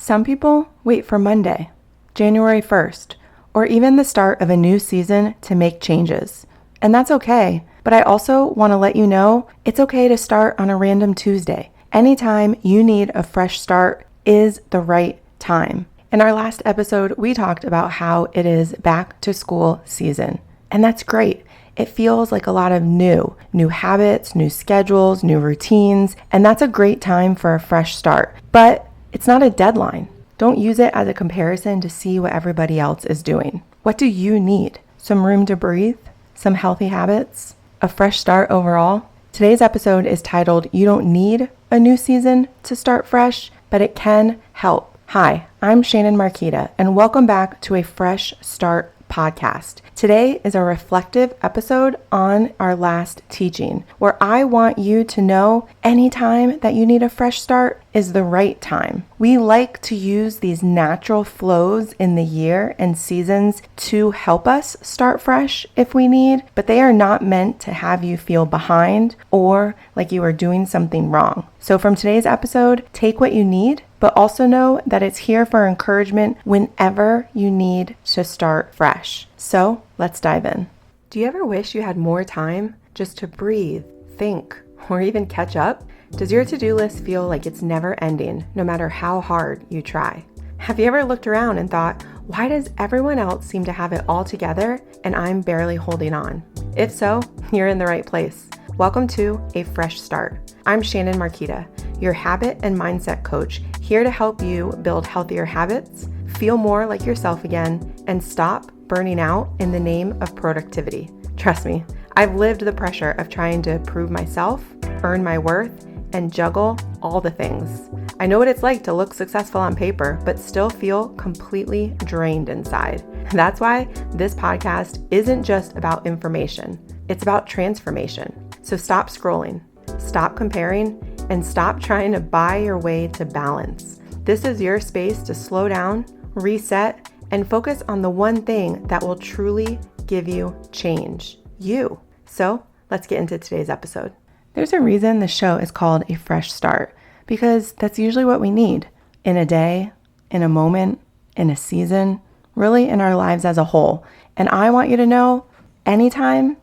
Some people wait for Monday, January 1st, or even the start of a new season to make changes. And that's okay. But I also want to let you know it's okay to start on a random Tuesday. Anytime you need a fresh start is the right time. In our last episode, we talked about how it is back to school season. And that's great. It feels like a lot of new habits, new schedules, new routines. And that's a great time for a fresh start. But it's not a deadline. Don't use it as a comparison to see what everybody else is doing. What do you need? Some room to breathe? Some healthy habits? A fresh start overall? Today's episode is titled, You Don't Need a New Season to Start Fresh, but It Can Help. Hi, I'm Shannon Marquita, and welcome back to a Fresh Start podcast. Today is a reflective episode on our last teaching, where I want you to know anytime that you need a fresh start is the right time. We like to use these natural flows in the year and seasons to help us start fresh if we need, but they are not meant to have you feel behind or like you are doing something wrong. So from today's episode, take what you need, but also know that it's here for encouragement whenever you need to start fresh. So let's dive in. Do you ever wish you had more time just to breathe, think, or even catch up? Does your to-do list feel like it's never ending, no matter how hard you try? Have you ever looked around and thought, why does everyone else seem to have it all together and I'm barely holding on? If so, you're in the right place. Welcome to A Fresh Start. I'm Shannon Marquita, your habit and mindset coach, here to help you build healthier habits, feel more like yourself again, and stop burning out in the name of productivity. Trust me, I've lived the pressure of trying to prove myself, earn my worth, and juggle all the things. I know what it's like to look successful on paper, but still feel completely drained inside. That's why this podcast isn't just about information, it's about transformation. So stop scrolling, stop comparing, and stop trying to buy your way to balance. This is your space to slow down, reset, and focus on the one thing that will truly give you change, you. So let's get into today's episode. There's a reason the show is called A Fresh Start, because that's usually what we need in a day, in a moment, in a season, really in our lives as a whole. And I want you to know anytime,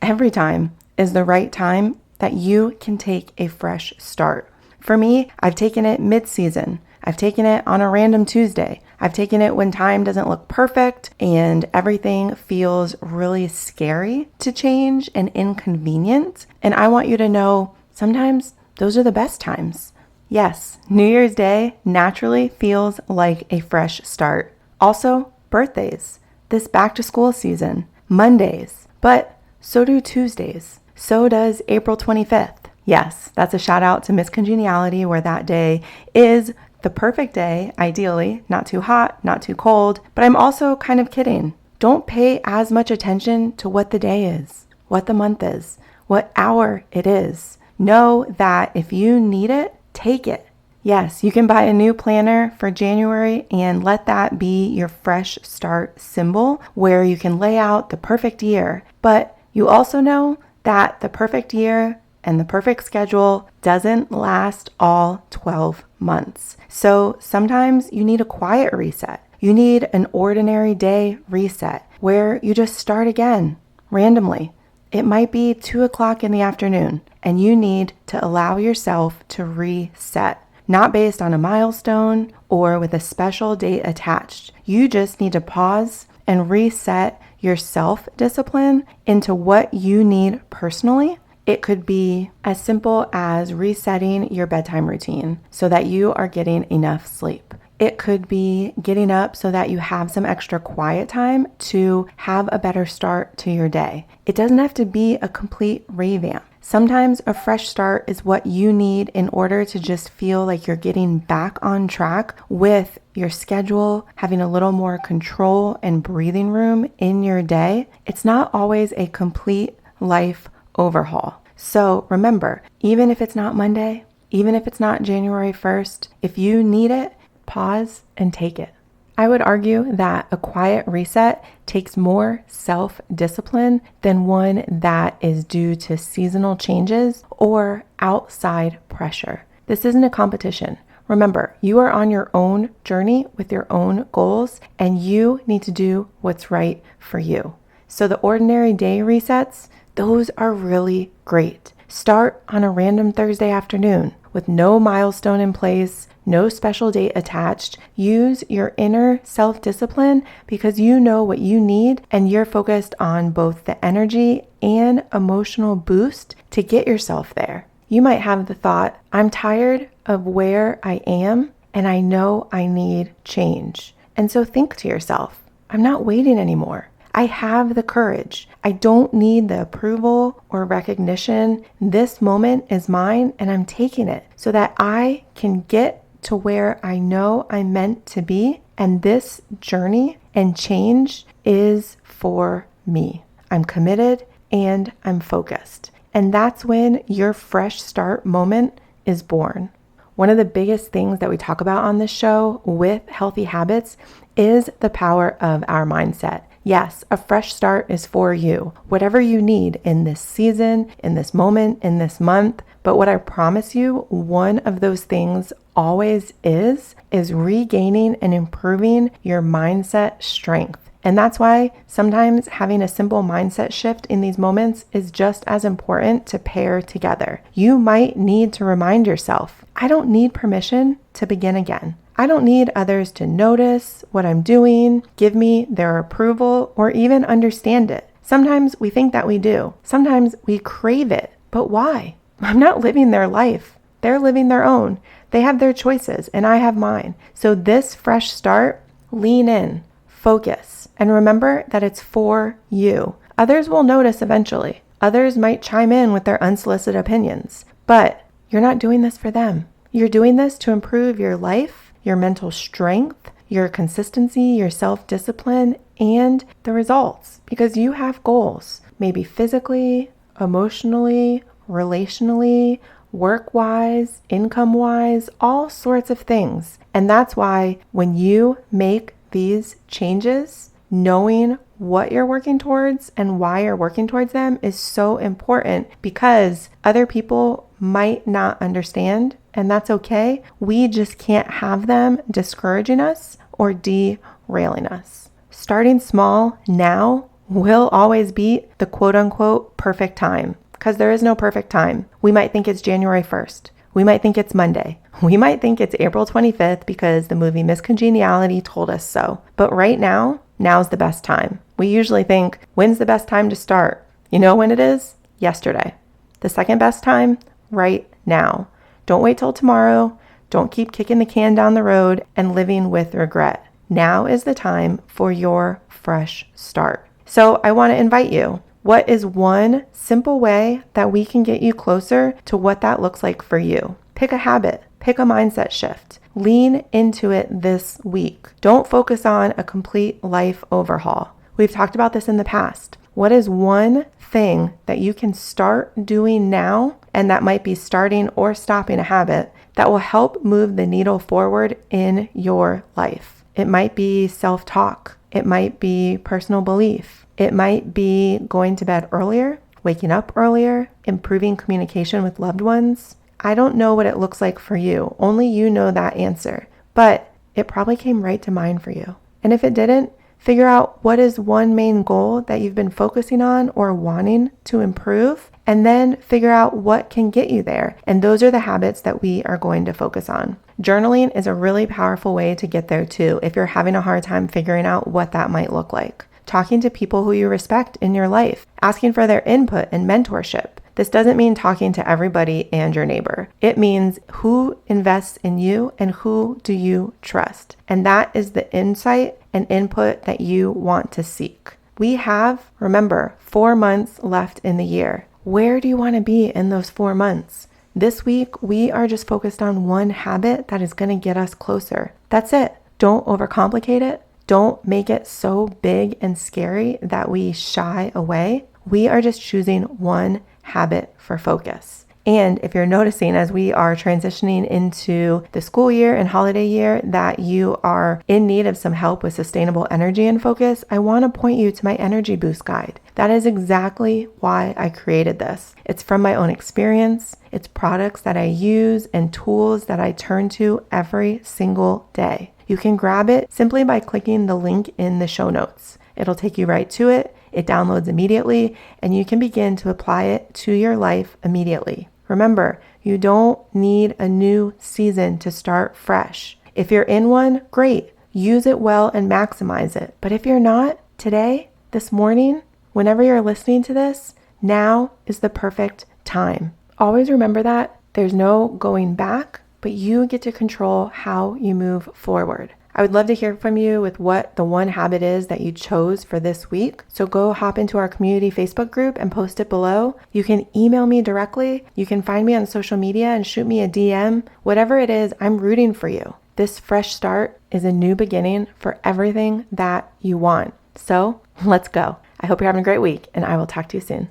every time is the right time that you can take a fresh start. For me, I've taken it mid-season. I've taken it on a random Tuesday. I've taken it when time doesn't look perfect and everything feels really scary to change and inconvenient. And I want you to know sometimes those are the best times. Yes, New Year's Day naturally feels like a fresh start. Also, birthdays, this back to school season, Mondays, but so do Tuesdays. So does April 25th. Yes, that's a shout out to Miss Congeniality, where that day is the perfect day, ideally, not too hot, not too cold, but I'm also kind of kidding. Don't pay as much attention to what the day is, what the month is, what hour it is. Know that if you need it, take it. Yes, you can buy a new planner for January and let that be your fresh start symbol where you can lay out the perfect year. But you also know that the perfect year and the perfect schedule doesn't last all 12 months. So sometimes you need a quiet reset. You need an ordinary day reset where you just start again randomly. It might be 2 o'clock in the afternoon and you need to allow yourself to reset, not based on a milestone or with a special date attached. You just need to pause and reset your self-discipline into what you need personally. It could be as simple as resetting your bedtime routine so that you are getting enough sleep. It could be getting up so that you have some extra quiet time to have a better start to your day. It doesn't have to be a complete revamp. Sometimes a fresh start is what you need in order to just feel like you're getting back on track with your schedule, having a little more control and breathing room in your day. It's not always a complete life overhaul. So remember, even if it's not Monday, even if it's not January 1st, if you need it, pause and take it. I would argue that a quiet reset takes more self-discipline than one that is due to seasonal changes or outside pressure. This isn't a competition. Remember, you are on your own journey with your own goals, and you need to do what's right for you. So the ordinary day resets, those are really great. Start on a random Thursday afternoon with no milestone in place, no special date attached. Use your inner self-discipline because you know what you need and you're focused on both the energy and emotional boost to get yourself there. You might have the thought, I'm tired of where I am and I know I need change. And so think to yourself, I'm not waiting anymore. I have the courage. I don't need the approval or recognition. This moment is mine and I'm taking it so that I can get to where I know I'm meant to be. And this journey and change is for me. I'm committed and I'm focused. And that's when your fresh start moment is born. One of the biggest things that we talk about on this show with healthy habits is the power of our mindset. Yes, a fresh start is for you, whatever you need in this season, in this moment, in this month. But what I promise you, one of those things always is regaining and improving your mindset strength. And that's why sometimes having a simple mindset shift in these moments is just as important to pair together. You might need to remind yourself, I don't need permission to begin again. I don't need others to notice what I'm doing, give me their approval, or even understand it. Sometimes we think that we do. Sometimes we crave it. But why? I'm not living their life. They're living their own. They have their choices and I have mine. So this fresh start, lean in, focus, and remember that it's for you. Others will notice eventually. Others might chime in with their unsolicited opinions, but you're not doing this for them. You're doing this to improve your life, your mental strength, your consistency, your self-discipline, and the results because you have goals, maybe physically, emotionally, relationally, work-wise, income-wise, all sorts of things. And that's why when you make these changes, knowing what you're working towards and why you're working towards them is so important because other people might not understand, and that's okay. We just can't have them discouraging us or derailing us. Starting small now will always beat the quote unquote perfect time because there is no perfect time. We might think it's January 1st. We might think it's Monday. We might think it's April 25th because the movie Miss Congeniality told us so. But right now, now's the best time. We usually think, when's the best time to start? You know when it is? Yesterday. The second best time? Right now. Don't wait till tomorrow. Don't keep kicking the can down the road and living with regret. Now is the time for your fresh start. So I want to invite you. What is one simple way that we can get you closer to what that looks like for you? Pick a habit. Pick a mindset shift. Lean into it this week. Don't focus on a complete life overhaul. We've talked about this in the past. What is one thing that you can start doing now, and that might be starting or stopping a habit that will help move the needle forward in your life? It might be self-talk. It might be personal belief. It might be going to bed earlier, waking up earlier, improving communication with loved ones. I don't know what it looks like for you. Only you know that answer. But it probably came right to mind for you. And if it didn't, figure out what is one main goal that you've been focusing on or wanting to improve, and then figure out what can get you there. And those are the habits that we are going to focus on. Journaling is a really powerful way to get there too, if you're having a hard time figuring out what that might look like. Talking to people who you respect in your life, asking for their input and mentorship. This doesn't mean talking to everybody and your neighbor. It means who invests in you and who do you trust. And that is the insight and input that you want to seek. We have, remember, 4 months left in the year. Where do you want to be in those 4 months? This week, we are just focused on one habit that is going to get us closer. That's it. Don't overcomplicate it. Don't make it so big and scary that we shy away. We are just choosing one habit for focus. And if you're noticing as we are transitioning into the school year and holiday year that you are in need of some help with sustainable energy and focus, I want to point you to my Energy Boost Guide. That is exactly why I created this. It's from my own experience. It's products that I use and tools that I turn to every single day. You can grab it simply by clicking the link in the show notes. It'll take you right to it. It downloads immediately, and you can begin to apply it to your life immediately. Remember, you don't need a new season to start fresh. If you're in one, great. Use it well and maximize it. But if you're not, today, this morning, whenever you're listening to this, now is the perfect time. Always remember that there's no going back, but you get to control how you move forward. I would love to hear from you with what the one habit is that you chose for this week. So go hop into our community Facebook group and post it below. You can email me directly. You can find me on social media and shoot me a DM. Whatever it is, I'm rooting for you. This fresh start is a new beginning for everything that you want. So let's go. I hope you're having a great week, and I will talk to you soon.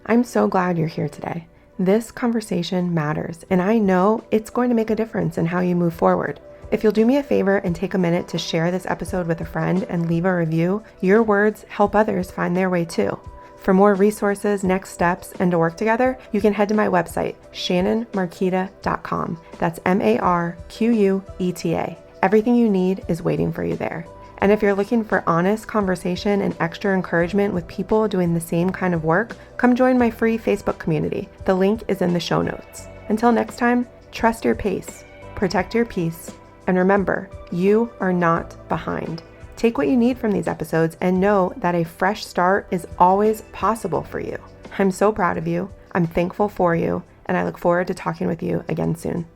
I'm so glad you're here today. This conversation matters, and I know it's going to make a difference in how you move forward. If you'll do me a favor and take a minute to share this episode with a friend and leave a review, your words help others find their way too. For more resources, next steps, and to work together, you can head to my website, shannonmarquita.com. That's MARQUETA. Everything you need is waiting for you there. And if you're looking for honest conversation and extra encouragement with people doing the same kind of work, come join my free Facebook community. The link is in the show notes. Until next time, trust your pace, protect your peace, and remember, you are not behind. Take what you need from these episodes and know that a fresh start is always possible for you. I'm so proud of you. I'm thankful for you, and I look forward to talking with you again soon.